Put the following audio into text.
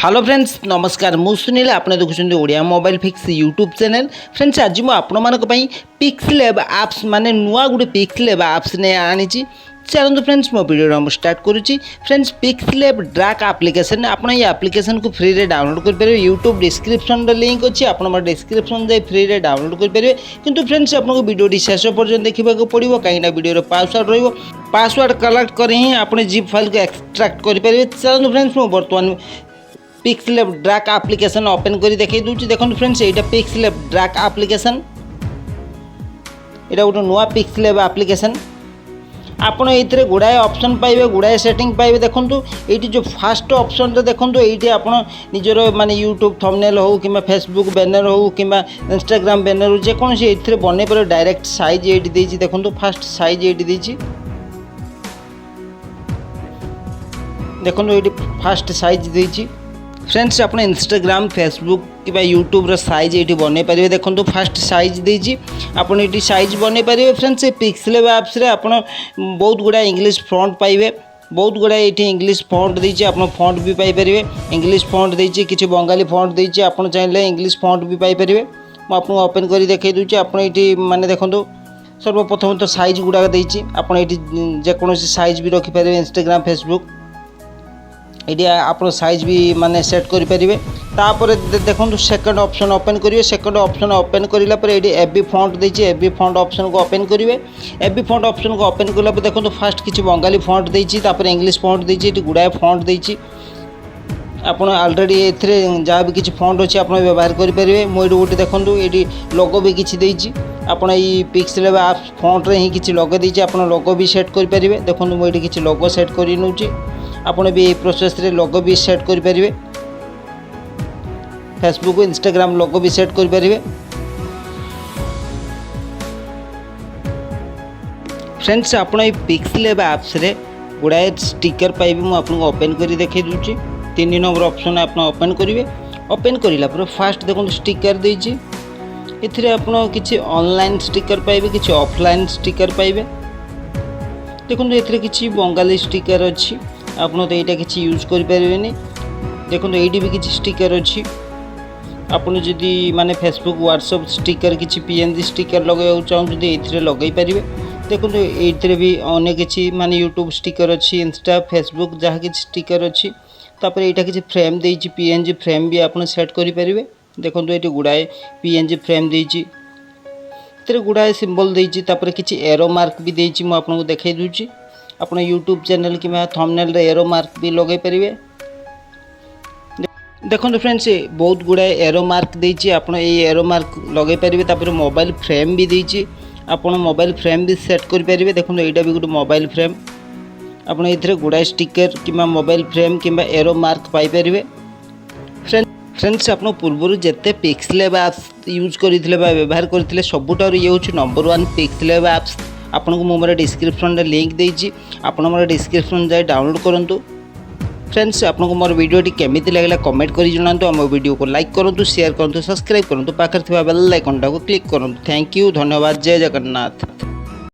Hello friends नमस्कार मु सुनील आप देखुं Odia mobile fix YouTube channel friends आज मुझे आपण पिक्सलैब आप्स माने नुआ गुटे पिक्सलैब आप्स ने आनी चलते फ्रेंड्स मो वीडियो स्टार्ट करुच्ची फ्रेंड्स पिक्सलैब ड्राक एप्लिकेशन आप एप्लिकेशन को फ्री रे डाउनलोड करेंगे यूट्यूब डिस्क्रिप्शन लिंक अच्छी आप डिस्क्रिप्शन जाए फ्री रे डाउनलोड करेंगे किंतु फ्रेंड्स आपको वीडियो शेष पर्यटन देखा पड़ो कहीं वीडियो पासवर्ड पासवर्ड कलेक्ट कर ही आप जिप फाइल को एक्सट्राक्ट करेंगे चलते फ्रेंड्स मो बर्तमान पिक्सलैब ड्राक एप्लिकेशन ओपन कर देखा दूसरी देखो फ्रेंड्स यहाँ पिक्सलैब ड्राक एप्लिकेशन यहाँ गोटे नुआ पिक्सलैब एप्लिकेशन आपड़ ये गुड़ाए ऑप्शन पाइबे गुड़ाए सेटिंग पाइबे देखो ये जो फास्ट ऑप्शन देखो ये आप निजर माने यूट्यूब थंबनेल हो कि फेसबुक बैनर हो कि इंस्टाग्राम बैनर हो जेकोसी ये बन पारे डायरेक्ट साइज ये देखो फास्ट साइज ये देखो ये फास्ट साइज देती फ्रेंड्स आप इंस्टाग्राम फेसबुक कि यूट्यूब साइज ये बन पारे देखो फास्ट साइज देती आपड़ ये साइज बन पारे फ्रेंड्स ये पिक्सलैब एप्स आप बहुत गुड़ा इंग्लिश फॉन्ट पाइबे बहुत गुड़ा ये इंग्लिश फॉन्ट देती आप फॉन्ट भी पाइपर इंग्लिश फॉन्ट देती किसी बंगाली फॉन्ट देती आप चाहिए इंग्लिश फॉन्ट भी पाइपर मुझे ओपन कर देखा दूसरी आप माने देखो सर्वप्रथम तो साइज गुड़ाक देती आप जेकोसी साइज भी रखिपारे इंस्टाग्राम फेसबुक ये आप साइज भी माने सेट करेंगे तापर देखो सेकंड ऑप्शन ओपन करेंगे सेकंड ऑप्शन ओपन करापर ये एबी फॉन्ट देती एबी फॉन्ट ऑप्शन को ओपन करेंगे एबी फॉन्ट ऑप्शन को ओपन कलापर देखो फास्ट किसी बंगाली फॉन्ट देती इंग्लिश फॉन्ट देती ये गुड़ाए फॉन्ट देती आप ऑलरेडी ए जहाँ भी किसी फॉन्ट अच्छी आप व्यवहार करेंगे मुझे गोटे देखो ये लोगो भी किसी देती आप पिक्सलैब एप्स फॉन्ट रे ही किसी लोगो देती आप लोगो भी सेट करेंगे देखो मुझे किसी लोगो सेट कर नौची आपड़ भी प्रोसेस रे लोगो भी सेट करेंगे फेसबुक इंस्टाग्राम लोगो भी सेट करेंगे फ्रेंड्स आप पिक्सलैब एप्स रे गुड़ाए स्टिकर पाइबे मुझे आपको ओपन कर देखा दूसरी 3 नंबर ऑप्शन आप ओपन करेंगे ओपन करापर फास्ट देखो स्टिकर देती ये आप किसी ऑनलाइन स्टिकर पाइबे किसी ऑफलाइन स्टिकर पाइबे देखो ये किसी बंगाली स्टिकर अच्छी आप तो यहाँ किसी यूज करें देखो ये भी किसी स्टिकर अच्छी आपड़ जदि माने फेसबुक व्हाट्सएप स्टिकर किसी पीएनजी स्टिकर लगे चाहते ये लगे पारे देखो ये भी अनेक किसी माने यूट्यूब स्टिकर अच्छी इंस्टा फेसबुक जहाँ किसी स्टिकर अच्छी तापर यहाँ किसी फ्रेम देती पीएनजी फ्रेम भी आप सेट करेंगे देखो ये गुड़ाए पीएनजी फ्रेम देती गुड़ाए सिंबल देती किसी एरो मार्क भी देती मुझे आपको देखा दूसरी आप यूट्यूब चैनल कि थंबनेल रे एरो मार्क भी लगे पारे देखो फ्रेंड्स बहुत गुड़ाए एरो मार्क देती आप एरो मार्क लगे पारे मोबाइल फ्रेम भी देती आप मोबाइल फ्रेम भी सेट करेंगे देखो यहाँ भी गोटे मोबाइल फ्रेम आप गुड़ाए स्टिकर कि मोबाइल फ्रेम कि एरो मार्क पाइपर फ्रेंड्स आप पूर्व जिते पिक्सलैब एप्स यूज करते व्यवहार करते सबुठ ये हूँ नंबर 1 पिक्सलैब एप्स आपको मोर डिस्क्रिप्शन लिंक देती आप मोर डिस्क्रिप्शन जाए डाउनलोड करूँ फ्रेंड्स आपको मोर वीडियो केमी लगे कमेंट कर जनातु आम वीडियो को लाइक करूँ शेयर करूँ सब्सक्राइब करूँ पाखे बेल आइकन को क्लिक करूँ थैंक यू धन्यवाद जय जगन्नाथ।